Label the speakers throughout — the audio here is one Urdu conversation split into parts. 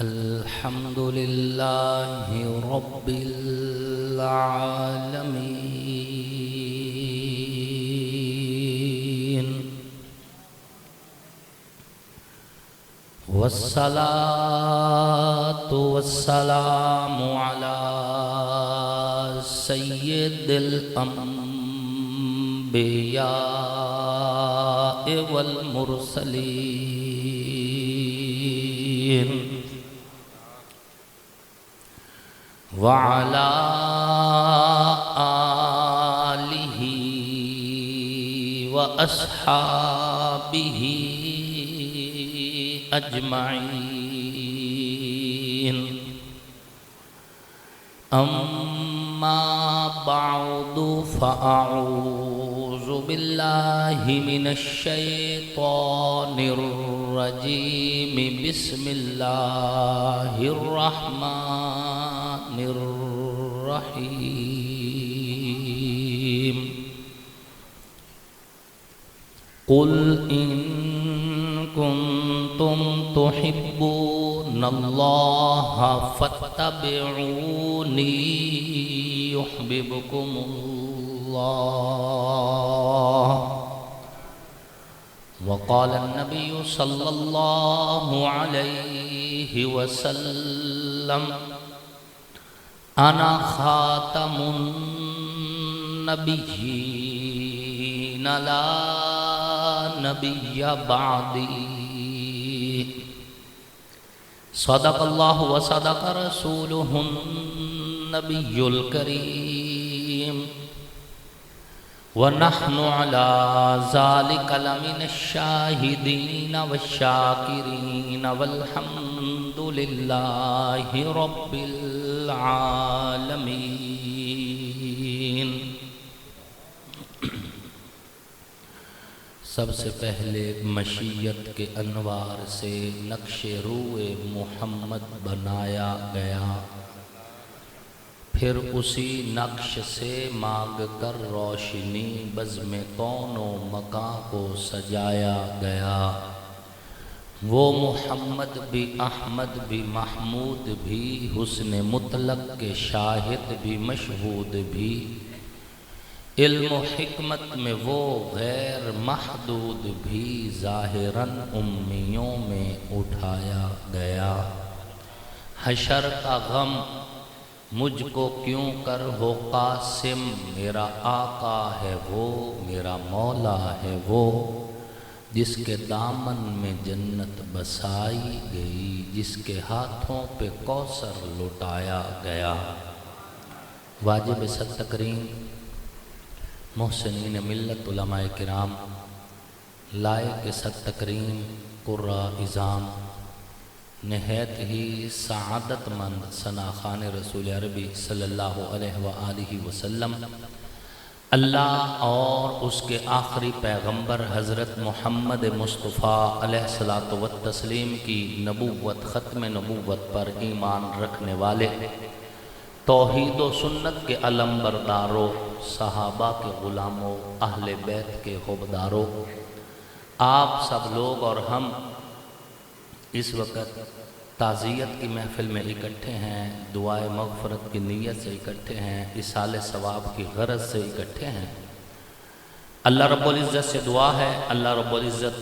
Speaker 1: الحمد لله رب العالمين والصلاة والسلام على سيد الأنبياء والمرسلين وعلى آله وأصحابه أجمعين أما بعد فأعوذ بالله من الشيطان الرجيم بسم الله الرحمن الرحيم قل إن كنتم تحبون الله فاتبعوني يحببكم الله وقال النبي صلى الله عليه وسلم أنا خاتم النبيين لا نبي بعدي صدق الله وصدق رسوله النبي الكريم ونحن على ذلك لمن الشاهدين والشاكرين والحمد لله رب العالمين. سب سے پہلے مشیت کے انوار سے نقش روئے محمد بنایا گیا، پھر اسی نقش سے مانگ کر روشنی بزم کون و مکان کو سجایا گیا. وہ محمد بھی احمد بھی محمود بھی حسن مطلق کے شاہد بھی مشہود بھی، علم و حکمت میں وہ غیر محدود بھی ظاہراً امیوں میں اٹھایا گیا. حشر کا غم مجھ کو کیوں کر ہو قاسم، میرا آقا ہے وہ میرا مولا ہے وہ، جس کے دامن میں جنت بسائی گئی، جس کے ہاتھوں پہ کوثر لٹایا گیا. واجب صد تکریم محسنین ملت علماء کرام، لائق صد تکریم قرہ اعظام، نہایت ہی سعادت مند ثناخان رسول عربی صلی اللہ علیہ وآلہ وسلم، اللہ اور اس کے آخری پیغمبر حضرت محمد مصطفیٰ علیہ الصلوۃ والتسلیم کی نبوت ختم نبوت پر ایمان رکھنے والے، توحید و سنت کے علم برداروں، صحابہ کے غلاموں، اہل بیت کے حبداروں، آپ سب لوگ اور ہم اس وقت تعزیت کی محفل میں اکٹھے ہیں، دعائے مغفرت کی نیت سے اکٹھے ہیں، اصال ثواب کی غرض سے اکٹھے ہیں. اللہ رب العزت سے دعا ہے اللہ رب العزت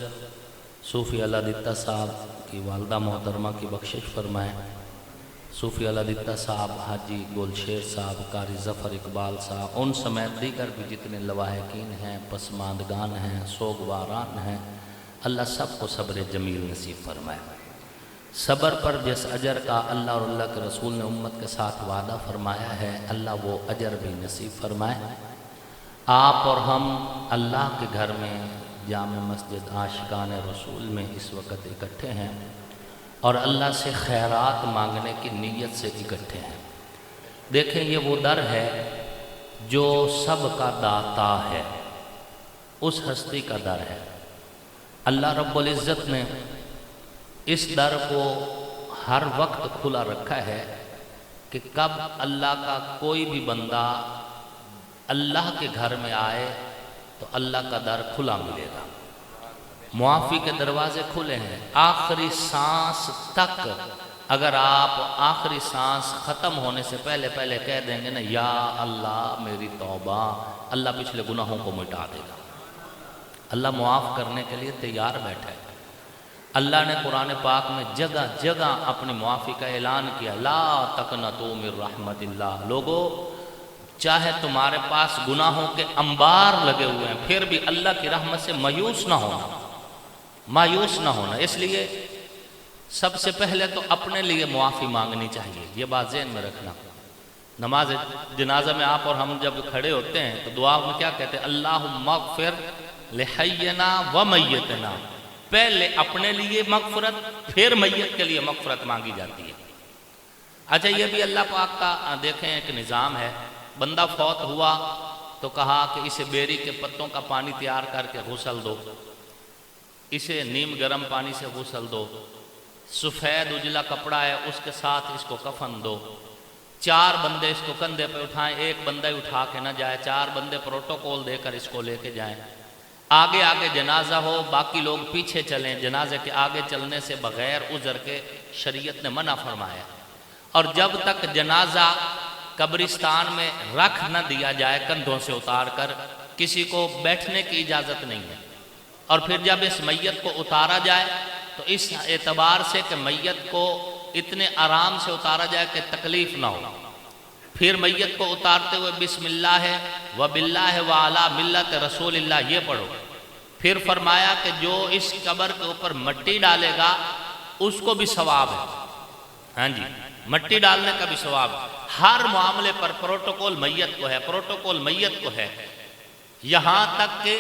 Speaker 1: صوفی اللہ دتہ صاحب کی والدہ محترمہ کی بخشش فرمائے، صوفی اللہ دتہ صاحب، حاجی گل شیر صاحب، قاری ظفر اقبال صاحب، ان سمیت دیگر بھی جتنے لواحقین ہیں، پسماندگان ہیں، سوگواران ہیں، اللہ سب کو صبر جمیل نصیب فرمائے. صبر پر جس اجر کا اللہ اور اللہ کے رسول نے امت کے ساتھ وعدہ فرمایا ہے، اللہ وہ اجر بھی نصیب فرمائے. آپ اور ہم اللہ کے گھر میں جامع مسجد عاشقان رسول میں اس وقت اکٹھے ہیں اور اللہ سے خیرات مانگنے کی نیت سے اکٹھے ہیں. دیکھیں یہ وہ در ہے جو سب کا داتا ہے، اس ہستی کا در ہے. اللہ رب العزت نے اس در کو ہر وقت کھلا رکھا ہے کہ کب اللہ کا کوئی بھی بندہ اللہ کے گھر میں آئے تو اللہ کا در کھلا ملے گا. معافی کے دروازے کھلے ہیں، آخری سانس تک اگر آپ آخری سانس ختم ہونے سے پہلے پہلے کہہ دیں گے نا یا اللہ میری توبہ، اللہ پچھلے گناہوں کو مٹا دے گا۔ اللہ معاف کرنے کے لیے تیار بیٹھا ہے۔ اللہ نے قرآن پاک میں جگہ جگہ اپنی معافی کا اعلان کیا، لا تقنطوا من رحمت اللہ۔ لوگو چاہے تمہارے پاس گناہوں کے انبار لگے ہوئے ہیں، پھر بھی اللہ کی رحمت سے مایوس نہ ہونا، مایوس نہ ہونا۔ اس لیے سب سے پہلے تو اپنے لیے معافی مانگنی چاہیے، یہ بات ذہن میں رکھنا۔ نماز جنازہ میں آپ اور ہم جب کھڑے ہوتے ہیں تو دعا میں کیا کہتے ہیں؟ اللہم اغفر لحینا و میتنا۔ پہلے اپنے لیے مغفرت، پھر میت کے لیے مغفرت مانگی جاتی ہے۔ اچھا یہ بھی اللہ پاک کا دیکھیں ایک نظام ہے، بندہ فوت ہوا تو کہا کہ اسے بیری کے پتوں کا پانی تیار کر کے غسل دو، اسے نیم گرم پانی سے غسل دو، سفید اجلا کپڑا ہے اس کے ساتھ اس کو کفن دو، 4 بندے اس کو کندھے پہ اٹھائیں، ایک بندہ ہی اٹھا کے نہ جائے، 4 بندے پروٹوکول دے کر اس کو لے کے جائیں، آگے آگے جنازہ ہو، باقی لوگ پیچھے چلیں، جنازے کے آگے چلنے سے بغیر عذر کے شریعت نے منع فرمایا۔ اور جب تک جنازہ قبرستان میں رکھ نہ دیا جائے کندھوں سے اتار کر، کسی کو بیٹھنے کی اجازت نہیں ہے۔ اور پھر جب اس میت کو اتارا جائے تو اس اعتبار سے کہ میت کو اتنے آرام سے اتارا جائے کہ تکلیف نہ ہو، پھر میت کو اتارتے ہوئے بسم اللہ وباللہ وعلی ملت رسول اللہ یہ پڑھو۔ پھر فرمایا کہ جو اس قبر کے اوپر مٹی ڈالے گا اس کو بھی ثواب ہے، ہاں جی مٹی ڈالنے کا بھی ثواب ہے۔ ہر معاملے پر پروٹوکول میت کو ہے، پروٹوکول میت کو ہے، یہاں تک کہ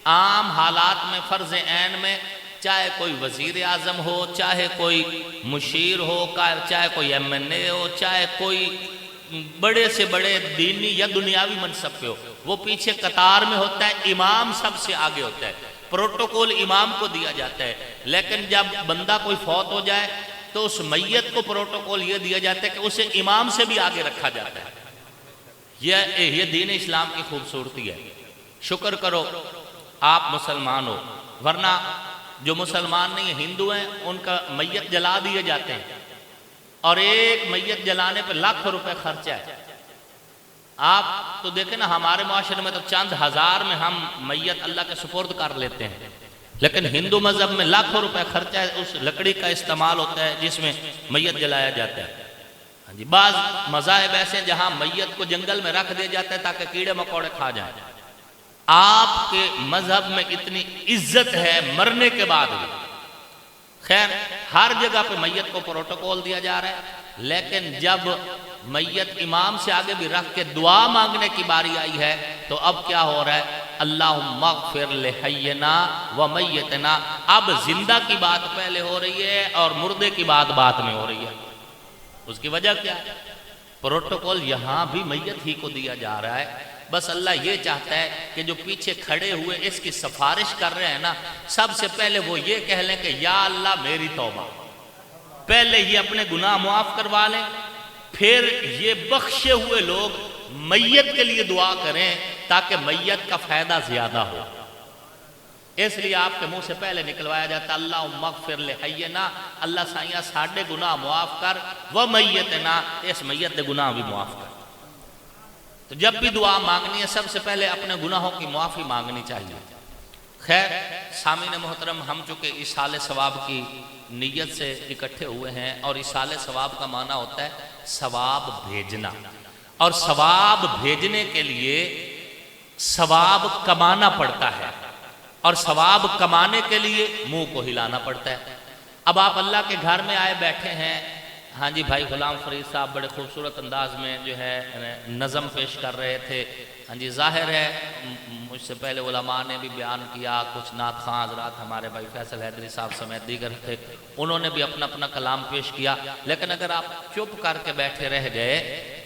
Speaker 1: عام حالات میں فرض عین میں چاہے کوئی وزیر اعظم ہو، چاہے کوئی مشیر ہو، چاہے کوئی MNA ہو، چاہے کوئی بڑے سے بڑے دینی یا دنیاوی منصب پہ ہو، وہ پیچھے قطار میں ہوتا ہے، امام سب سے آگے ہوتا ہے، پروٹوکول امام کو دیا جاتا ہے۔ لیکن جب بندہ کوئی فوت ہو جائے تو اس میت کو پروٹوکول یہ دیا جاتا ہے کہ اسے امام سے بھی آگے رکھا جاتا ہے۔ یہ دین اسلام کی خوبصورتی ہے۔ شکر کرو آپ مسلمان ہو، ورنہ جو مسلمان نہیں ہیں ہندو ہیں ان کا میت جلا دیے جاتے ہیں، اور ایک میت جلانے پہ لاکھوں روپے خرچہ ہے۔ آپ تو دیکھیں نا ہمارے معاشرے میں تو چند ہزار میں ہم میت اللہ کے سپرد کر لیتے ہیں، لیکن ہندو مذہب میں لاکھوں روپے خرچہ ہے، اس لکڑی کا استعمال ہوتا ہے جس میں میت جلایا جاتا ہے۔ ہاں جی بعض مذاہب ایسے ہیں جہاں میت کو جنگل میں رکھ دیا جاتا ہے تاکہ کیڑے مکوڑے کھا جائیں۔ آپ کے مذہب میں اتنی عزت ہے مرنے کے بعد بھی۔ خیر ہر جگہ پہ میت کو پروٹوکول دیا جا رہا ہے، لیکن جب میت امام سے آگے بھی رکھ کے دعا مانگنے کی باری آئی ہے تو اب کیا ہو رہا ہے؟ اللہم اغفر لحینا و میتنا۔ اب زندہ کی بات پہلے ہو رہی ہے اور مردے کی بات بعد میں ہو رہی ہے۔ اس کی وجہ کیا ہے؟ پروٹوکول یہاں بھی میت ہی کو دیا جا رہا ہے۔ بس اللہ یہ چاہتا ہے کہ جو پیچھے کھڑے ہوئے اس کی سفارش کر رہے ہیں نا، سب سے پہلے وہ یہ کہہ لیں کہ یا اللہ میری توبہ، پہلے یہ اپنے گناہ معاف کروا لیں، پھر یہ بخشے ہوئے لوگ میت کے لیے دعا کریں تاکہ میت کا فائدہ زیادہ ہو۔ اس لیے آپ کے منہ سے پہلے نکلوایا جاتا اللہم اغفر لحینا، اللہ سائیاں ساڑھے گناہ معاف کر، و میتنا، اس میت دے گناہ بھی معاف کر۔ تو جب بھی دعا مانگنی ہے سب سے پہلے اپنے گناہوں کی معافی مانگنی چاہیے۔ خیر سامعین محترم، ہم چونکہ ایصال ثواب کی نیت سے اکٹھے ہوئے ہیں، اور ایصال ثواب کا معنی ہوتا ہے ثواب بھیجنا، اور ثواب بھیجنے کے لیے ثواب کمانا پڑتا ہے، اور ثواب کمانے کے لیے منہ کو ہلانا پڑتا ہے۔ اب آپ اللہ کے گھر میں آئے بیٹھے ہیں، ہاں جی بھائی غلام فرید صاحب بڑے خوبصورت انداز میں جو ہے نظم پیش کر رہے تھے، ہاں جی ظاہر ہے مجھ سے پہلے علماء نے بھی بیان کیا، کچھ نعت خواں حضرات ہمارے بھائی فیصل حیدری صاحب سمیت دیگر تھے، انہوں نے بھی اپنا اپنا کلام پیش کیا، لیکن اگر آپ چپ کر کے بیٹھے رہ گئے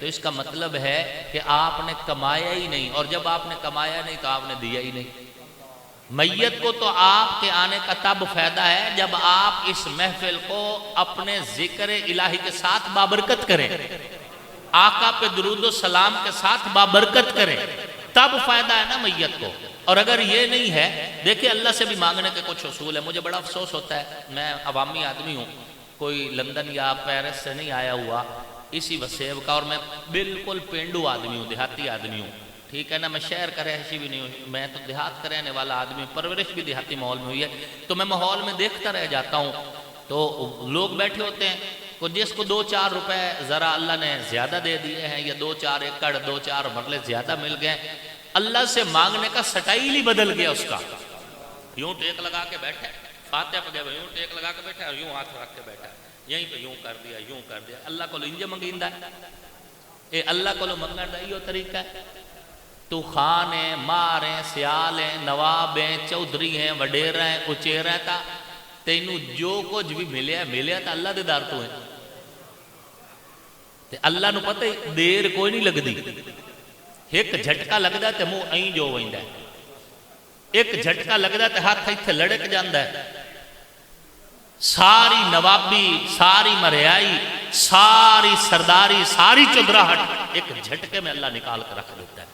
Speaker 1: تو اس کا مطلب ہے کہ آپ نے کمایا ہی نہیں، اور جب آپ نے کمایا نہیں تو آپ نے دیا ہی نہیں۔ میت کو تو آپ کے آنے کا تب فائدہ ہے جب آپ اس محفل کو اپنے ذکر الہی کے ساتھ بابرکت کریں، آقا پہ درود و سلام کے ساتھ بابرکت کریں، تب فائدہ ہے نا میت کو۔ اور اگر یہ نہیں ہے، دیکھیں اللہ سے بھی مانگنے کے کچھ اصول ہیں۔ مجھے بڑا افسوس ہوتا ہے، میں عوامی آدمی ہوں، کوئی لندن یا پیرس سے نہیں آیا ہوا، اسی وسیب کا، اور میں بالکل پینڈو آدمی ہوں، دیہاتی آدمی ہوں، ٹھیک ہے نا، میں شہر کا رہائشی بھی نہیں ہوں، میں تو دیہات کا رہنے والا آدمی ہوں، پرورش بھی دیہاتی ماحول میں ہوئی ہے، تو میں ماحول میں دیکھتا رہ جاتا ہوں، تو لوگ بیٹھے ہوتے ہیں، کو جس کو 2-4 روپے ذرا اللہ نے زیادہ دے دیے ہیں، یا 2-4 ایکڑ 2-4 مرلے زیادہ مل گئے، اللہ سے مانگنے کا سٹائل ہی بدل گیا اس کا، یوں ٹیک لگا کے بیٹھے، فاتحہ پہ گئے یوں ٹیک لگا کے بیٹھے، اور یوں ہاتھ رکھ کے بیٹھا، یہیں پہ یوں کر دیا، یوں کر دیا، اللہ کو انجے منگیندہ ہے، اے اللہ کو منگن دا یہ طریقہ ہے، تو خان ہیں، مار ہیں، سیال ہیں، نواب ہیں، چودھری ہیں، وڈیر ہیں، اچیر ہیں، تا تینوں جو کچھ بھی ملیا تا اللہ دے دار تو ہیں، تے اللہ نو پتہ دیر کوئی نہیں لگ دی، ایک جھٹکا لگ دا تے منہ این جو ویندہ ہے، ایک جھٹکا لگ دا تے ہاتھ ایتھے لڑک جاندہ ہے، ساری نوابی، ساری مریائی، ساری سرداری، ساری چودراہٹ ایک جھٹکے میں اللہ نکال کر رکھ دیتا ہے۔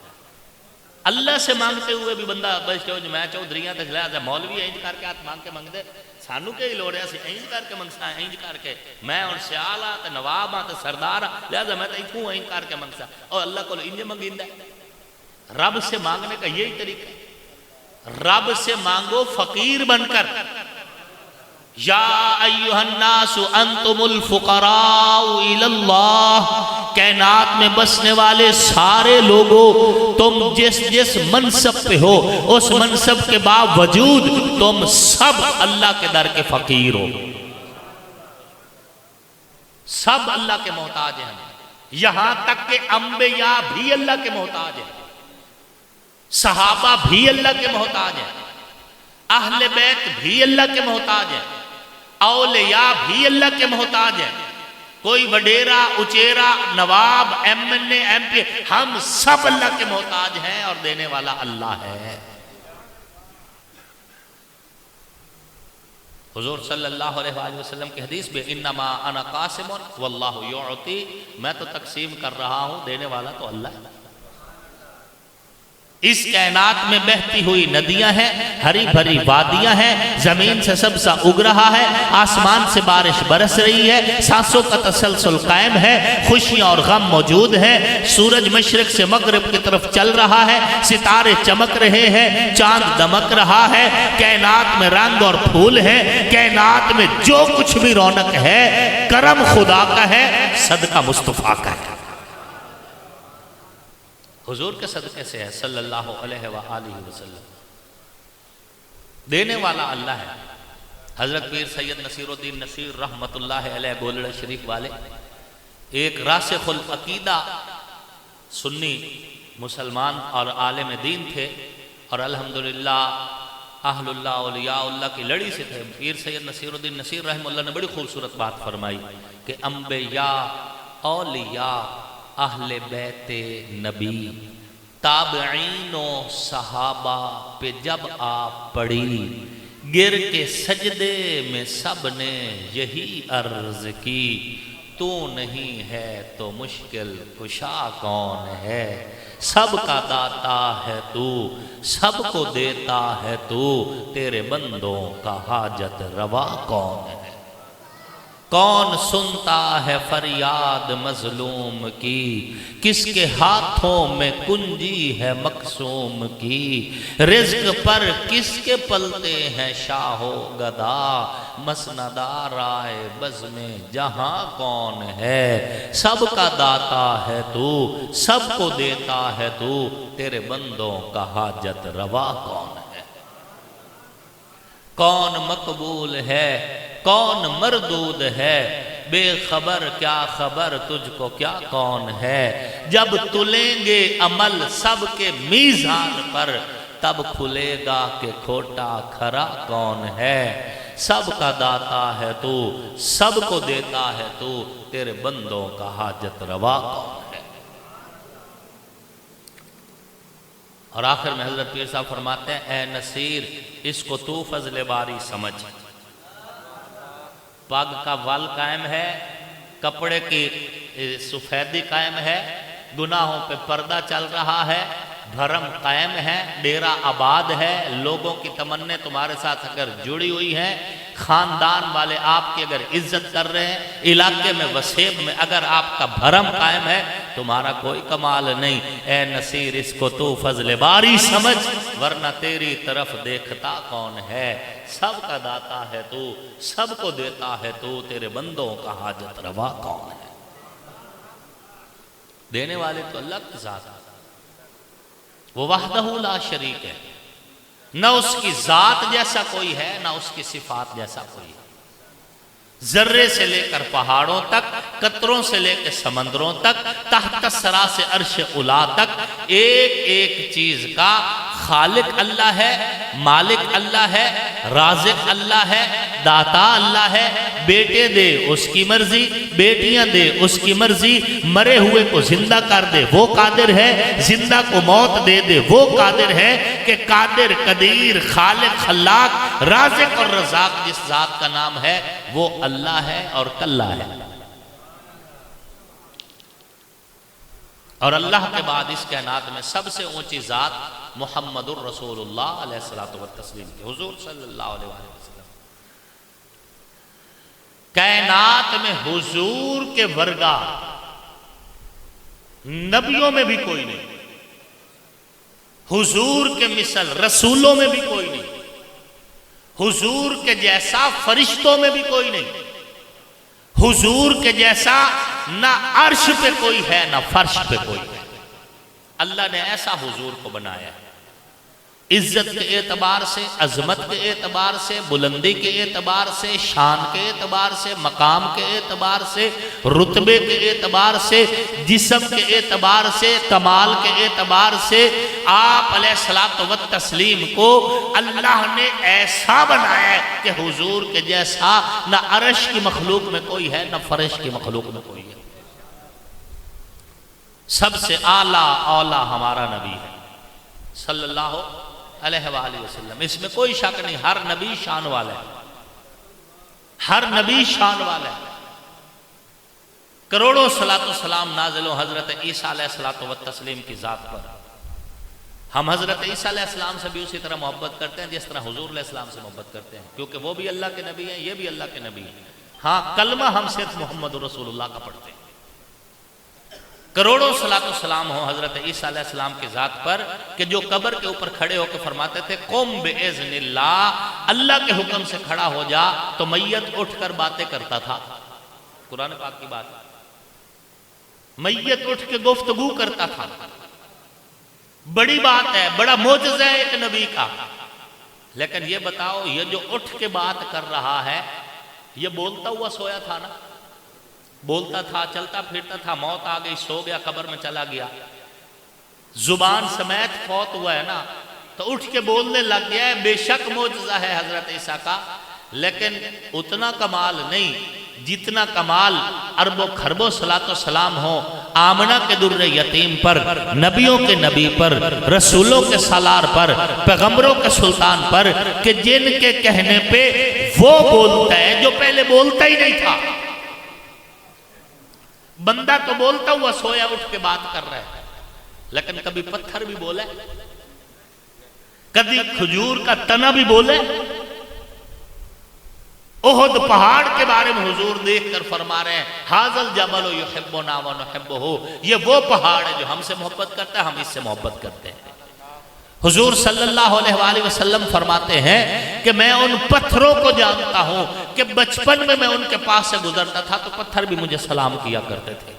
Speaker 1: اللہ سے مانگتے ہوئے بھی بندہ بس میں چودھریاں تے لہذا مولوی اینج کر کے ہاتھ مانگ کے مانگ دے، سانو کے ہی لوڑے سی اینج کر کے منگسا، اینج کر کے میں اور سیال آ تے نواب آ تے سردار آ، لہذا میں تے اتھوں اینج کر کے منگسا، اور اللہ کو انجے منگیندہ ہے۔ رب سے مانگنے کا یہی طریقہ ہے، رب سے مانگو فقیر بن کر، یا ایہا الناس انتم الفقراء الی اللہ، کائنات میں بسنے والے سارے لوگوں، تم جس منصب پہ ہو اس منصب کے باوجود تم سب اللہ کے در کے فقیر ہو، سب اللہ کے محتاج ہیں، یہاں تک کہ انبیاء بھی اللہ کے محتاج ہیں، صحابہ بھی اللہ کے محتاج ہیں، اہل بیت بھی اللہ کے محتاج ہیں، اولیاء بھی اللہ کے محتاج ہیں، کوئی وڈیرا، اچیرا، نواب، ایم این اے، ایم پی، ہم سب اللہ کے محتاج ہیں، اور دینے والا اللہ ہے۔ حضور صلی اللہ علیہ وآلہ وسلم کی حدیث میں انما انا قاسم واللہ یعطی، میں تو تقسیم کر رہا ہوں، دینے والا تو اللہ ہے۔ اس کائنات میں بہتی ہوئی ندیاں ہیں، ہری بھری وادیاں ہیں، زمین سے سبزہ اگ رہا ہے، آسمان سے بارش برس رہی ہے، سانسوں کا تسلسل قائم ہے، خوشیاں اور غم موجود ہیں، سورج مشرق سے مغرب کی طرف چل رہا ہے، ستارے چمک رہے ہیں، چاند دمک رہا ہے، کائنات میں رنگ اور پھول ہیں، کائنات میں جو کچھ بھی رونق ہے کرم خدا کا ہے، صدقہ مصطفیٰ کا ہے، حضور کے صدقے سے ہے صلی اللہ علیہ وآلہ وسلم، دینے والا اللہ ہے۔ حضرت پیر سید نصیر الدین نصیر رحمت اللہ علیہ گولڑ شریف والے ایک راسخ العقیدہ سنی مسلمان اور عالم دین تھے، اور الحمدللہ اہل اللہ اولیاء اللہ کی لڑی سے تھے۔ پیر سید نصیر الدین نصیر رحم اللہ نے بڑی خوبصورت بات فرمائی کہ انبیاء، اولیاء، اہل بیت نبی، تابعین و صحابہ پہ جب آپ پڑھی، گر کے سجدے میں سب نے یہی عرض کی، تو نہیں ہے تو مشکل کشا کون ہے، سب کا داتا ہے تو، سب کو دیتا ہے تو، تیرے بندوں کا حاجت روا کون ہے، کون سنتا ہے فریاد مظلوم کی، کس کے ہاتھوں میں کنجی ہے مقسوم کی، رزق پر کس کے پلتے ہیں شاہ و گدا، مسندہ رائے بزم جہاں کون ہے، سب کا داتا ہے تو، سب کو دیتا ہے تو، تیرے بندوں کا حاجت روا کون ہے، کون مقبول ہے کون مردود ہے، بے خبر کیا خبر تجھ کو کیا کون ہے، جب تلیں گے عمل سب کے میزان پر، تب کھلے گا کہ کھوٹا کھرا کون ہے، سب کا داتا ہے تو، سب کو دیتا ہے تو، تیرے بندوں کا حاجت روا کون ہے۔ اور آخر میں حضرت پیر صاحب فرماتے ہیں اے نصیر اس کو تو فضل باری سمجھ، پگ کا ول قائم ہے، کپڑے کی سفیدی قائم ہے، گناہوں پہ پردہ چل رہا ہے، بھرم قائم ہے، ڈیرہ آباد ہے، لوگوں کی تمنے تمہارے ساتھ اگر جڑی ہوئی ہیں، خاندان والے آپ کی اگر عزت کر رہے ہیں، علاقے میں وسیب میں اگر آپ کا بھرم قائم ہے، تمہارا کوئی کمال نہیں۔ اے نصیر اس کو تو فضل باری سمجھ، ورنہ تیری طرف دیکھتا کون ہے؟ سب کا داتا ہے تو، سب کو دیتا ہے تو، تیرے بندوں کا حاجت روا کون ہے؟ دینے والے تو اللہ کی ذات ہے، وہ وحدہ لا شریک ہے، نہ اس کی ذات جیسا کوئی ہے، نہ اس کی صفات جیسا کوئی ہے۔ ذرے سے لے کر پہاڑوں تک، قطروں سے لے کے سمندروں تک، تحت الثری سے عرش اولی تک، ایک ایک چیز کا خالق اللہ ہے، مالک اللہ ہے، رازق اللہ ہے، داتا اللہ ہے۔ بیٹے دے اس کی مرضی، بیٹیاں دے اس کی مرضی، مرے ہوئے کو زندہ کر دے وہ قادر ہے، زندہ کو موت دے دے وہ قادر ہے، کہ قادر، قدیر، خالق، خلاق، رازق اور رزاق جس ذات کا نام ہے وہ اللہ ہے اور کلہ ہے۔ اور اللہ کے بعد اس کائنات میں سب سے اونچی ذات محمد الرسول اللہ علیہ الصلوۃ والتسلیم کی، حضور صلی اللہ علیہ وسلم۔ کائنات میں حضور کے ورگا نبیوں میں بھی کوئی نہیں، حضور کے مثل رسولوں میں بھی کوئی نہیں، حضور کے جیسا فرشتوں میں بھی کوئی نہیں، حضور کے جیسا نہ عرش پہ کوئی ہے نہ فرش پہ کوئی ہے۔ اللہ نے ایسا حضور کو بنایا ہے، عزت کے اعتبار سے، عظمت کے اعتبار سے، بلندی کے اعتبار سے، شان کے اعتبار سے، مقام کے اعتبار سے، رتبے کے اعتبار سے، جسم کے اعتبار سے، کمال کے اعتبار سے، آپ علیہ الصلوۃ والتسلیم کو اللہ نے ایسا بنایا ہے کہ حضور کے جیسا نہ عرش کی مخلوق میں کوئی ہے نہ فرش کی مخلوق میں کوئی ہے۔ سب سے اعلیٰ اولا ہمارا نبی ہے صلی اللہ علیہ وآلہ وسلم، اس میں کوئی شک نہیں، ہر نبی شان والا ہے، ہر نبی شان والا ہے۔ کروڑوں صلاۃ و سلام نازل ہو حضرت عیسیٰ علیہ الصلوۃ والتسلیم کی ذات پر۔ ہم حضرت عیسیٰ علیہ السلام سے بھی اسی طرح محبت کرتے ہیں جس طرح حضور علیہ السلام سے محبت کرتے ہیں، کیونکہ وہ بھی اللہ کے نبی ہیں، یہ بھی اللہ کے نبی ہیں۔ ہاں، کلمہ ہم صرف محمد رسول اللہ کا پڑھتے ہیں۔ کروڑوں صلاۃ و سلام ہو حضرت عیسیٰ علیہ السلام کی ذات پر کہ جو قبر کے اوپر کھڑے ہو کے فرماتے تھے قم بِإِذْنِ اللہ، اللہ کے حکم سے کھڑا ہو جا، تو میت اٹھ کر باتیں کرتا تھا۔ قرآن پاک کی بات، میت اٹھ کے گفتگو کرتا تھا۔ بڑی بات ہے، بڑا معجزہ ہے ایک نبی کا۔ لیکن یہ بتاؤ، یہ جو اٹھ کے بات کر رہا ہے یہ بولتا ہوا سویا تھا نا؟ بولتا تھا، چلتا پھرتا تھا، موت آ گئی، سو گیا، قبر میں چلا گیا، زبان سمیت فوت ہوا ہے نا، تو اٹھ کے بولنے لگ گیا ہے۔ بے شک معجزہ ہے حضرت عیسیٰ کا، لیکن اتنا کمال نہیں جتنا کمال ارب و خربوں صلاۃ و سلام ہو آمنہ کے در یتیم پر، نبیوں کے نبی پر، رسولوں کے سالار پر، پیغمبروں کے سلطان پر، کہ جن کے کہنے پہ وہ بولتا ہے جو پہلے بولتا ہی نہیں تھا۔ بندہ تو بولتا ہوا سویا اٹھ کے بات کر رہا ہے، لیکن کبھی پتھر بھی بولے، کبھی کھجور کا تنا بھی بولے۔ احد پہاڑ کے بارے میں حضور دیکھ کر فرما رہے ہیں ھذا الجبل یحبنا ونحبہ، یہ وہ پہاڑ ہے جو ہم سے محبت کرتا ہے، ہم اس سے محبت کرتے ہیں۔ حضور صلی اللہ علیہ وآلہ وسلم فرماتے ہیں کہ میں ان پتھروں کو جانتا ہوں کہ بچپن میں ان کے پاس سے گزرتا تھا تو پتھر بھی مجھے سلام کیا کرتے تھے،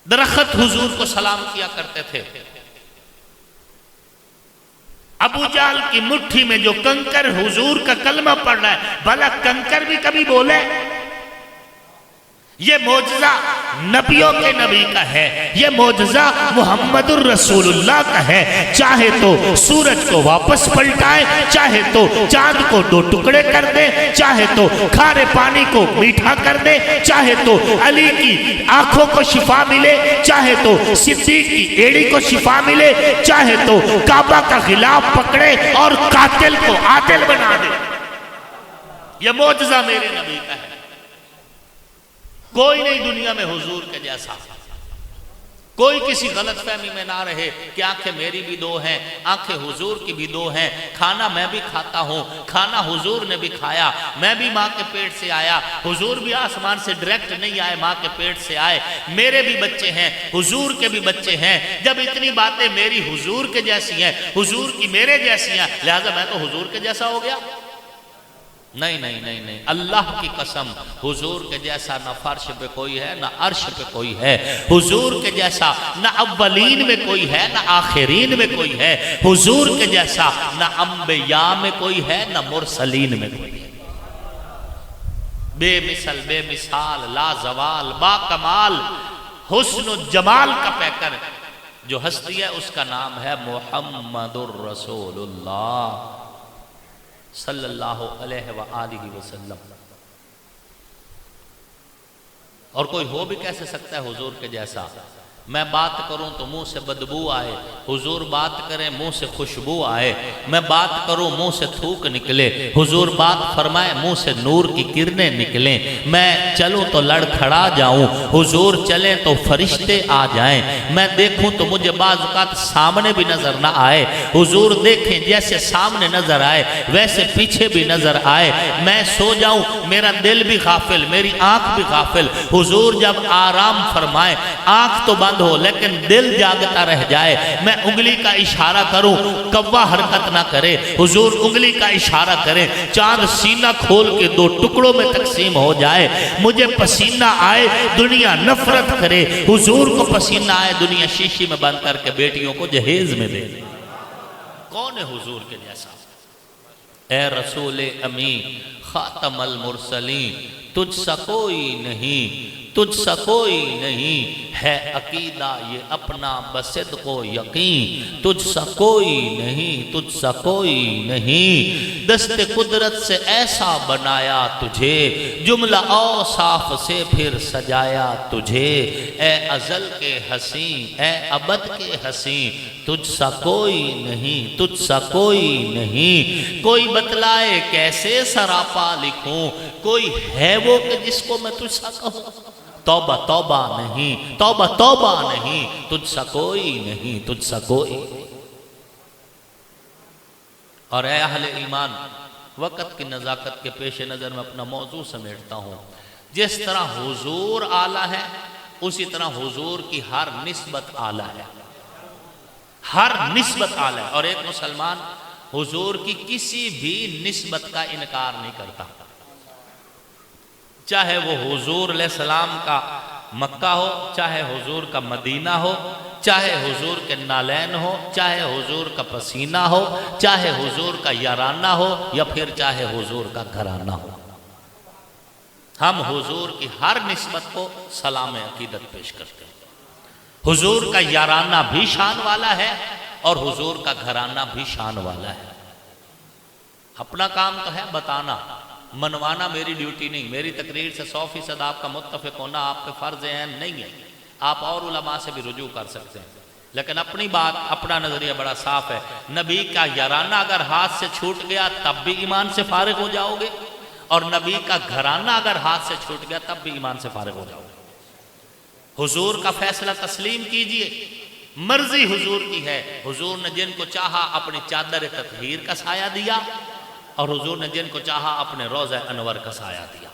Speaker 1: درخت حضور کو سلام کیا کرتے تھے۔ ابو جہل کی مٹھی میں جو کنکر حضور کا کلمہ پڑھ رہا ہے، بھلا کنکر بھی کبھی بولے؟ یہ معجزہ نبیوں کے نبی کا ہے، یہ معجزہ محمد الرسول اللہ کا ہے۔ چاہے تو سورج کو واپس پلٹائے، چاہے تو چاند کو دو ٹکڑے کر دے، چاہے تو کھارے پانی کو میٹھا کر دے، چاہے تو علی کی آنکھوں کو شفا ملے، چاہے تو صدیق کی ایڑی کو شفا ملے، چاہے تو کعبہ کا غلاف پکڑے اور قاتل کو عادل بنا دے۔ یہ معجزہ میرے نبی کا ہے، کوئی نہیں دنیا میں حضور کے جیسا۔ کوئی کسی غلط فہمی میں نہ رہے کہ آنکھیں میری بھی دو ہیں، آنکھیں حضور کی بھی دو ہیں، کھانا میں بھی کھاتا ہوں، کھانا حضور نے بھی کھایا، میں بھی ماں کے پیٹ سے آیا، حضور بھی آسمان سے ڈائریکٹ نہیں آئے، ماں کے پیٹ سے آئے، میرے بھی بچے ہیں، حضور کے بھی بچے ہیں۔ جب اتنی باتیں میری حضور کے جیسی ہیں، حضور کی میرے جیسی ہیں، لہذا میں تو حضور کے جیسا ہو گیا؟ نہیں نہیں نہیں نہیں، اللہ کی قسم، حضور کے جیسا نہ فرش پہ کوئی ہے نہ عرش پہ کوئی ہے، حضور کے جیسا نہ اولین میں کوئی ہے نہ آخرین میں کوئی ہے، حضور کے جیسا نہ انبیاء میں کوئی ہے نہ مرسلین میں کوئی ہے۔ بے مثل، بے مثال، لا زوال، با کمال، حسن و جمال کا پیکر جو ہستی ہے اس کا نام ہے محمد الرسول اللہ صلی اللہ علیہ وآلہ وسلم۔ اور کوئی ہو بھی کیسے سکتا ہے حضور کے جیسا؟ میں بات کروں تو منہ سے بدبو آئے، حضور بات کریں منہ سے خوشبو آئے، میں بات کروں منہ سے تھوک نکلے، حضور بات فرمائے منہ سے نور کی کرنیں نکلیں، میں چلوں تو لڑ کھڑا جاؤں، حضور چلیں تو فرشتے آ جائیں، میں دیکھوں تو مجھے بعض اوقات سامنے بھی نظر نہ آئے، حضور دیکھیں جیسے سامنے نظر آئے ویسے پیچھے بھی نظر آئے، میں سو جاؤں میرا دل بھی غافل، میری آنکھ بھی غافل، حضور جب آرام فرمائے آنکھ تو بند ہو لیکن دل جاگتا رہ جائے، میں انگلی کا اشارہ کروں کوا حرکت نہ کرے، حضور انگلی کا اشارہ کریں چاند سینہ کھول کے دو ٹکڑوں میں تقسیم ہو جائے، مجھے پسینہ آئے دنیا نفرت کرے، حضور کو پسینہ آئے دنیا شیشی میں بند کر کے بیٹیوں کو جہیز میں دے۔ کون ہے حضور کے جیسا؟ اے رسول امین خاتم المرسلین، تجھ سا کوئی نہیں، تجھ سا کوئی نہیں ہے عقیدہ یہ اپنا بصدق و یقین، تجھ سا کوئی نہیں، تجھ سا کوئی نہیں، دست قدرت سے ایسا بنایا تجھے، جملہ اوصاف سے پھر سجایا تجھے، اے ازل کے حسین، اے ابد کے حسین، تجھ سا کوئی نہیں، تجھ سا کوئی نہیں، کوئی بتلائے کیسے سراپا لکھوں، کوئی ہے وہ کہ جس کو میں تجھ سا کہوں؟ توبہ توبہ نہیں، توبہ توبہ نہیں، تجھ سا کوئی نہیں، تجھ سا کوئی۔ اور اے اہل ایمان، وقت کی نزاکت کے پیش نظر میں اپنا موضوع سمیٹتا ہوں۔ جس طرح حضور اعلیٰ ہے اسی طرح حضور کی ہر نسبت اعلیٰ ہے، ہر نسبت اعلیٰ ہے، اور ایک مسلمان حضور کی کسی بھی نسبت کا انکار نہیں کرتا، چاہے وہ حضور علیہ السلام کا مکہ ہو، چاہے حضور کا مدینہ ہو، چاہے حضور کے نالین ہو، چاہے حضور کا پسینہ ہو، چاہے حضور کا یارانہ ہو، یا پھر چاہے حضور کا گھرانہ ہو، ہم حضور کی ہر نسبت کو سلام عقیدت پیش کرتے ہیں۔ حضور کا یارانہ بھی شان والا ہے اور حضور کا گھرانہ بھی شان والا ہے۔ اپنا کام تو ہے بتانا، منوانا میری ڈیوٹی نہیں، میری تقریر سے 100% آپ کا متفق ہونا آپ پہ فرض عین نہیں ہے، آپ اور علماء سے بھی رجوع کر سکتے ہیں، لیکن اپنی بات، اپنا نظریہ بڑا صاف ہے۔ نبی کا یارانہ اگر ہاتھ سے چھوٹ گیا تب بھی ایمان سے فارغ ہو جاؤ گے، اور نبی کا گھرانہ اگر ہاتھ سے چھوٹ گیا تب بھی ایمان سے فارغ ہو جاؤ گے۔ حضور کا فیصلہ تسلیم کیجئے، مرضی حضور کی ہے، حضور نے جن کو چاہا اپنی چادر تطہیر کا سایہ دیا، اور حضور نے جن کو چاہا اپنے روضہ انور کا سایہ دیا۔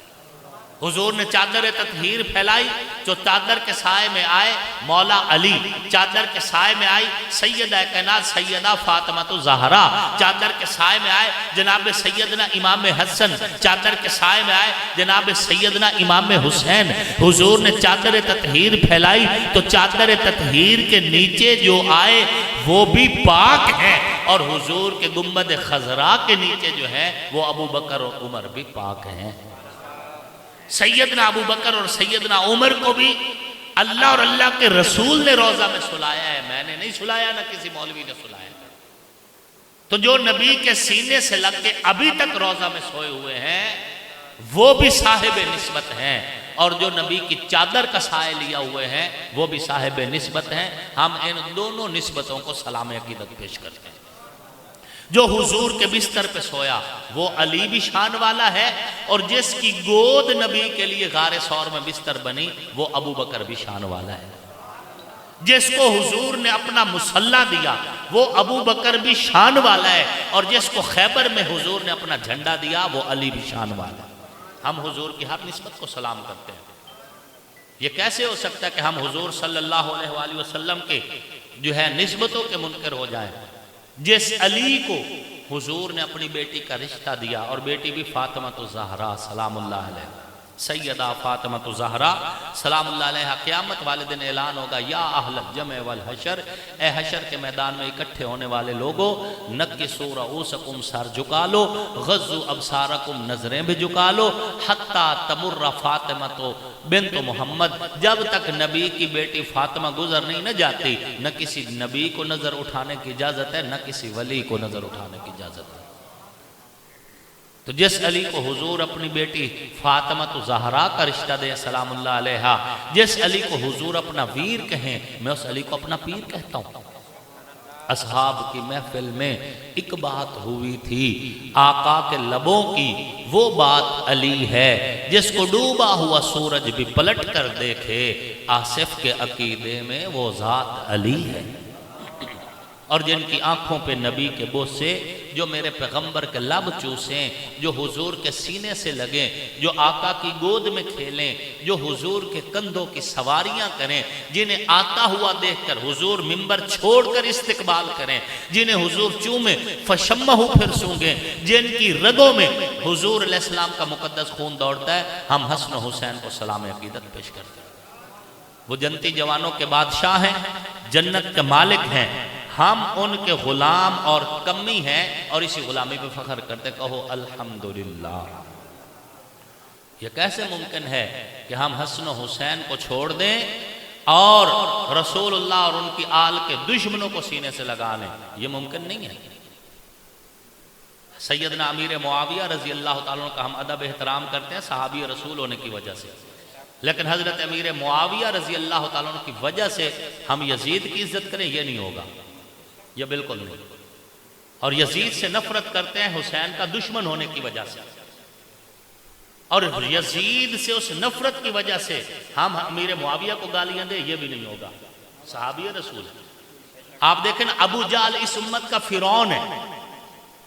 Speaker 1: حضور نے چادر تطہیر پھیلائی، جو چادر کے سائے میں آئے مولا علی، چادر کے سائے میں آئی سیدہ کائنات سیدہ فاطمہ الزہرا، چادر کے سائے میں آئے جناب سیدنا امام حسن، چادر کے سائے میں آئے جناب سیدنا امام حسین۔ حضور نے چادر تطہیر پھیلائی تو چادر تطہیر کے نیچے جو آئے وہ بھی پاک ہیں، اور حضور کے گنبد خضرا کے نیچے جو ہے وہ ابو بکر اور عمر بھی پاک ہیں۔ سیدنا ابو بکر اور سیدنا عمر کو بھی اللہ اور اللہ کے رسول نے روضہ میں سلایا ہے، میں نے نہیں سلایا، نہ کسی مولوی نے سلایا۔ تو جو نبی کے سینے سے لگ کے ابھی تک روضہ میں سوئے ہوئے ہیں وہ بھی صاحب نسبت ہیں، اور جو نبی کی چادر کا سائے لیا ہوئے ہیں وہ بھی صاحب نسبت ہیں۔ ہم ان دونوں نسبتوں کو سلام عقیدت پیش کرتے ہیں۔ جو حضور کے بستر پہ سویا وہ علی بھی شان والا ہے، اور جس کی گود نبی کے لیے غار ثور میں بستر بنی وہ ابو بکر بھی شان والا ہے۔ جس کو حضور نے اپنا مصلی دیا وہ ابو بکر بھی شان والا ہے، اور جس کو خیبر میں حضور نے اپنا جھنڈا دیا وہ علی بھی شان والا ہے۔ ہم حضور کی ہر نسبت کو سلام کرتے ہیں۔ یہ کیسے ہو سکتا ہے کہ ہم حضور صلی اللہ علیہ وآلہ وسلم کے جو ہے نسبتوں کے منکر ہو جائیں؟ جس علی کو حضور نے اپنی بیٹی کا رشتہ دیا، اور بیٹی بھی فاطمہ الزہرا سلام اللہ علیہ، سیدہ فاطمہ الزہرا سلام اللہ علیہ، قیامت والے دن اعلان ہوگا یا اہل الجمع والحشر، اے حشر کے میدان میں اکٹھے ہونے والے لوگوں، نکسوا رؤوسکم، سر جھکا لو، غضوا ابصارکم، نظریں بھی جھکا لو، حتی تمر فاطمہ بنت محمد، جب تک نبی کی بیٹی فاطمہ گزر نہیں نہ جاتی، نہ کسی نبی کو نظر اٹھانے کی اجازت ہے، نہ کسی ولی کو نظر اٹھانے کی اجازت ہے۔ تو جس علی کو حضور اپنی بیٹی فاطمہ الزہرا کا رشتہ دے سلام اللہ علیہ، جس علی کو حضور اپنا ویر کہیں، میں اس علی کو اپنا پیر کہتا ہوں۔ اصحاب کی محفل میں ایک بات ہوئی تھی، آقا کے لبوں کی وہ بات علی ہے، جس کو ڈوبا ہوا سورج بھی پلٹ کر دیکھے، آصف کے عقیدے میں وہ ذات علی ہے۔ اور جن کی آنکھوں پہ نبی کے بوسے، جو میرے پیغمبر کے لب چوسیں، جو حضور کے سینے سے لگیں، جو آقا کی گود میں کھیلیں، جو حضور کے کندھوں کی سواریاں کریں، جنہیں آتا ہوا دیکھ کر حضور منبر چھوڑ کر استقبال کریں، جنہیں حضور چومیں فشمہو پھر سونگیں، جن کی رگوں میں حضور علیہ السلام کا مقدس خون دوڑتا ہے، ہم حسن و حسین کو سلام عقیدت پیش کرتے ہیں۔ وہ جنتی جوانوں کے بادشاہ ہیں، جنت کے مالک ہیں، ہم ان کے غلام اور کمی ہیں، اور اسی غلامی پہ فخر کرتے، کہو الحمدللہ۔ یہ کیسے ممکن ہے کہ ہم حسن و حسین کو چھوڑ دیں اور رسول اللہ اور ان کی آل کے دشمنوں کو سینے سے لگا لیں؟ یہ ممکن نہیں ہے۔ سیدنا امیر معاویہ رضی اللہ تعالیٰ عنہ کا ہم ادب احترام کرتے ہیں صحابی رسول ہونے کی وجہ سے، لیکن حضرت امیر معاویہ رضی اللہ تعالیٰ عنہ کی وجہ سے ہم یزید کی عزت کریں، یہ نہیں ہوگا، یہ بالکل نہیں۔ اور یزید سے نفرت کرتے ہیں حسین کا دشمن ہونے کی وجہ سے، اور یزید سے اس نفرت کی وجہ سے ہم امیر معاویہ کو گالیاں دیں، یہ بھی نہیں ہوگا، صحابی رسول ہے۔ آپ دیکھیں ابو جہل اس امت کا فرعون ہے،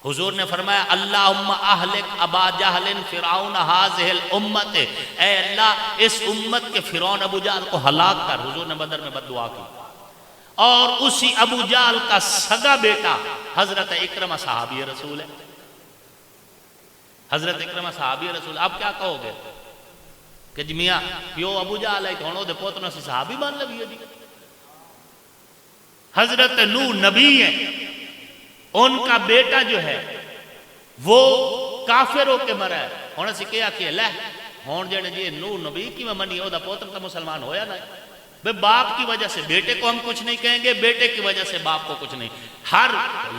Speaker 1: حضور نے فرمایا اللہم اہلک ابا جہل فرعون ہذہ الامت، اے اللہ اس امت کے فرعون ابو جہل کو ہلاک کر، حضور نے بدر میں بد دعا کی۔ اور اسی ابو جہل کا سگا بیٹا حضرت اکرمہ صحابی رسول ہے، حضرت اکرمہ صحابی رسول۔ آپ کیا کہو گے کہ جی میاں پیو ابو جہل ہے کونوں دے پوتنوں سے صحابی بن لگی ہے جی؟ حضرت نوح نبی ہیں، ان کا بیٹا جو ہے وہ کافر ہو کے مرا ہے، ہونے سے کیا کہ لہ ہون جڑے جی نوح نبی کی میں منی ہو دا پوتن کا مسلمان ہویا نا، بے باپ کی وجہ سے بیٹے کو ہم کچھ نہیں کہیں گے، بیٹے کی وجہ سے باپ کو کچھ نہیں۔ ہر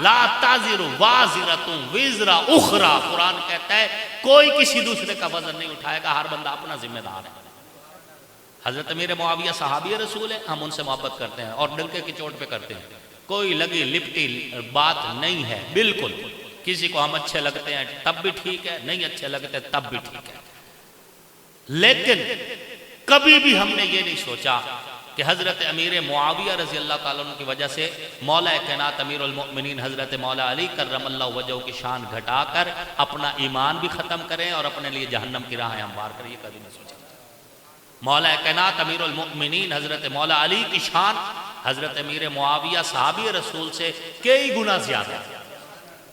Speaker 1: لا تازر وازرۃ وزر اخرى، قرآن کہتا ہے کوئی کسی دوسرے کا وزن نہیں اٹھائے گا، ہر بندہ اپنا ذمہ دار ہے۔ حضرت امیر معاویہ صحابی رسول ہے، ہم ان سے محبت کرتے ہیں اور ڈنکے کی چوٹ پہ کرتے ہیں، کوئی لگی لپٹی بات نہیں ہے بالکل۔ کسی کو ہم اچھے لگتے ہیں تب بھی ٹھیک ہے، نہیں اچھے لگتے تب بھی ٹھیک ہے، لیکن کبھی بھی ہم نے یہ نہیں سوچا کہ حضرت امیر معاویہ رضی اللہ تعالیٰ عنہ کی وجہ سے مولا کائنات امیر المؤمنین حضرت مولا علی کرم اللہ وجہہ کی شان گھٹا کر اپنا ایمان بھی ختم کریں اور اپنے لیے جہنم کی راہیں ہموار کریں، یہ کبھی نہیں سوچا۔ مولا کائنات امیر المؤمنین حضرت مولا علی کی شان حضرت امیر معاویہ صحابی رسول سے کئی گنا زیادہ ہے،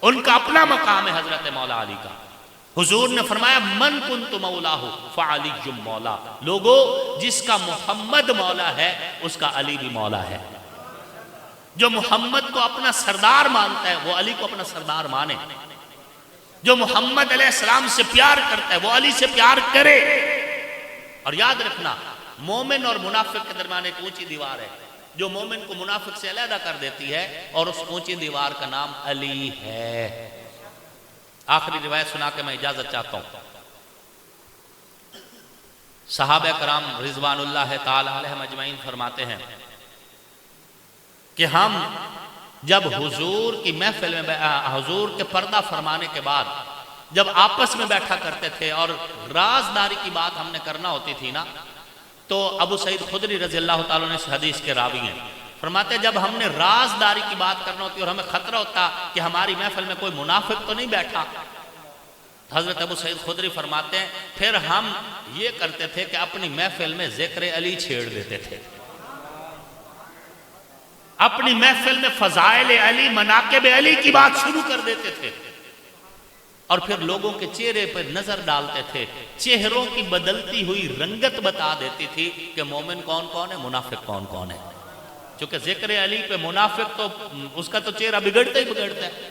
Speaker 1: ان کا اپنا مقام ہے حضرت مولا علی کا۔ حضور نے فرمایا من کنت مولاہ فعلی مولا، لوگو جس کا محمد مولا ہے اس کا علی بھی مولا ہے۔ جو محمد کو اپنا سردار مانتا ہے وہ علی کو اپنا سردار مانے، جو محمد علیہ السلام سے پیار کرتا ہے وہ علی سے پیار کرے۔ اور یاد رکھنا مومن اور منافق کے درمیان ایک اونچی دیوار ہے جو مومن کو منافق سے علیحدہ کر دیتی ہے، اور اس اونچی دیوار کا نام علی ہے۔ آخری روایت سنا کے میں اجازت چاہتا ہوں۔ صحابہ کرام رضوان اللہ تعالی علیہم اجمعین فرماتے ہیں کہ ہم جب حضور کی محفل میں حضور کے پردہ فرمانے کے بعد جب آپس میں بیٹھا کرتے تھے اور رازداری کی بات ہم نے کرنا ہوتی تھی نا، تو ابو سعید خدری رضی اللہ تعالیٰ نے اس حدیث کے راوی ہیں، فرماتے جب ہم نے رازداری کی بات کرنا ہوتی اور ہمیں خطرہ ہوتا کہ ہماری محفل میں کوئی منافق تو نہیں بیٹھا، حضرت ابو سعید خدری فرماتے ہیں پھر ہم یہ کرتے تھے کہ اپنی محفل میں ذکر علی چھیڑ دیتے تھے، اپنی محفل میں فضائل علی مناقب علی کی بات شروع کر دیتے تھے، اور پھر لوگوں کے چہرے پر نظر ڈالتے تھے، چہروں کی بدلتی ہوئی رنگت بتا دیتی تھی کہ مومن کون کون ہے، منافق کون کون ہے، چونکہ ذکر علی پہ منافق تو اس کا تو چہرہ بگڑتا ہی بگڑتا ہے۔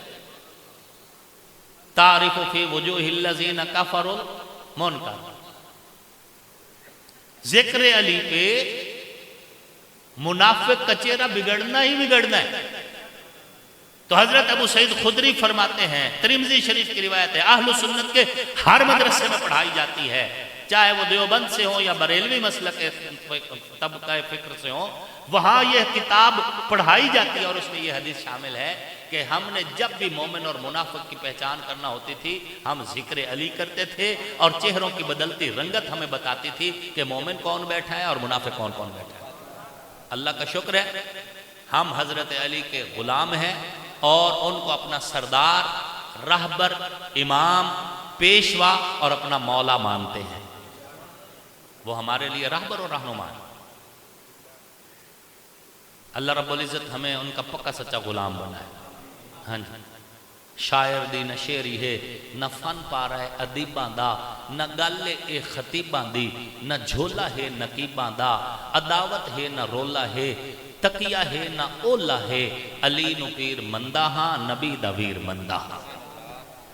Speaker 1: تعرف فی وجوہ الذین کفروا المنکر، ذکر علی پہ منافق کا چہرہ بگڑنا ہی بگڑنا ہے۔ تو حضرت ابو سعید خدری فرماتے ہیں، ترمذی شریف کی روایت ہے، اہل سنت کے ہر مدرسے میں پڑھائی جاتی ہے، چاہے وہ دیوبند سے ہوں یا بریلوی مسلک طبقہ فکر سے ہوں، وہاں یہ کتاب پڑھائی جاتی ہے اور اس میں یہ حدیث شامل ہے کہ ہم نے جب بھی مومن اور منافق کی پہچان کرنا ہوتی تھی ہم ذکر علی کرتے تھے، اور چہروں کی بدلتی رنگت ہمیں بتاتی تھی کہ مومن کون بیٹھا ہے اور منافق کون کون بیٹھا ہے۔ اللہ کا شکر ہے ہم حضرت علی کے غلام ہیں اور ان کو اپنا سردار، رہبر، امام، پیشوا اور اپنا مولا مانتے ہیں، وہ ہمارے لیے رہبر اور رہنما ہے۔ اللہ رب العزت ہمیں ان کا پکا سچا غلام بنائے۔ ہاں جی، شاعر دی نہ شعری ہے، نہ فن پارا ہے ادیباں دا، نہ گل اے خطیباں دی، نہ جھولا ہے نقیباں دا، عداوت ہے نہ رولا ہے، تقیہ ہے نہ اولا ہے، علی نو پیر مندہ ہاں، نبی دا ویر مندہ ہاں۔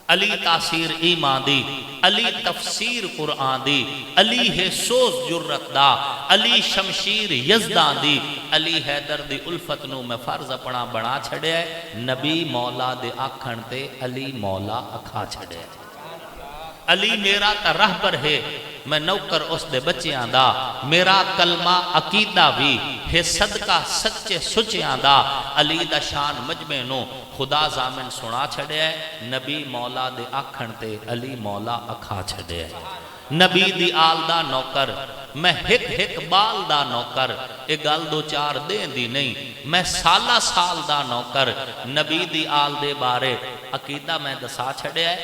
Speaker 1: علی تاثیر ایمان دی، علی تفسیر قرآن دی، علی ہے سوز جرت دا، علی شمشیر یزدان دی، علی حیدر دی الفت نو میں فرض اپنا بنا چھڑے ہے، نبی مولا دے آکھن تے علی مولا اکھا چھڑے ہے۔ علی میرا تا رہبر ہے، میں نوکر اس دے بچیاں دا، میرا کلمہ عقیدہ بھی ہے صدقہ سچے سچیاں دا، علی دا شان مجمع نو خدا زامن سنا چھڑے ہے، نبی مولا دے آکھن تے علی مولا اکھا چھڑے ہے۔ نبی دی آل دا نوکر، میں ہک ہک بال دا نوکر، ایک گل دو چار دین دی نہیں، میں سالہ سال دا نوکر، نبی دی آل دے بارے عقیدہ میں دسا چھڑے ہے،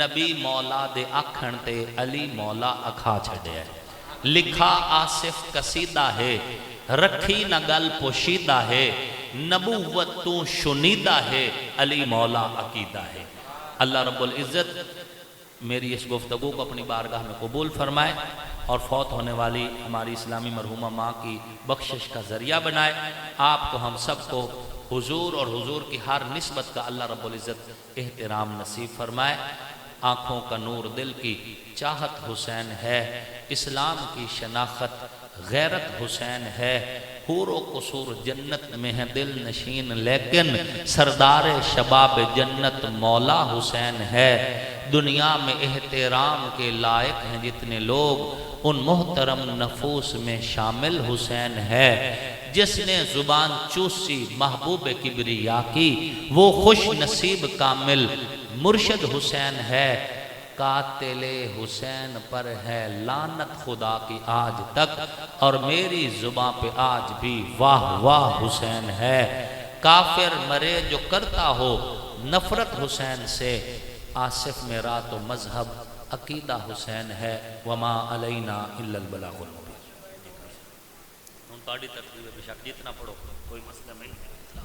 Speaker 1: نبی مولا دے آکھن تے علی مولا اکھا چھڑے ہے۔ لکھا آصف قصیدہ ہے، رکھی نہ گل پوشیدہ ہے، نبوت تو شنیدہ ہے، علی مولا عقیدہ ہے۔ اللہ رب العزت میری اس گفتگو کو اپنی بارگاہ میں قبول فرمائے اور فوت ہونے والی ہماری اسلامی مرحومہ ماں کی بخشش کا ذریعہ بنائے۔ آپ کو ہم سب کو حضور اور حضور کی ہر نسبت کا اللہ رب العزت احترام نصیب فرمائے۔ آنکھوں کا نور دل کی چاہت حسین ہے، اسلام کی شناخت غیرت حسین ہے، حور و قصور جنت میں ہے دل نشین، لیکن سردار شباب جنت مولا حسین ہے۔ دنیا میں احترام کے لائق ہیں جتنے لوگ، ان محترم نفوس میں شامل حسین ہے۔ جس نے زبان چوسی محبوب کبریا کی، وہ خوش نصیب کامل مرشد حسین ہے۔ قاتل حسین پر ہے لعنت خدا کی آج تک، اور میری زبان پہ آج بھی واہ واہ حسین ہے۔ کافر مرے جو کرتا ہو نفرت حسین سے، آصف میرا تو مذہب عقیدہ حسین ہے، وما علینا الا البلاغ المبین۔ تھوڑی ترتیب ہے، بے شک جتنا پڑھو کوئی مسئلہ نہیں ہے۔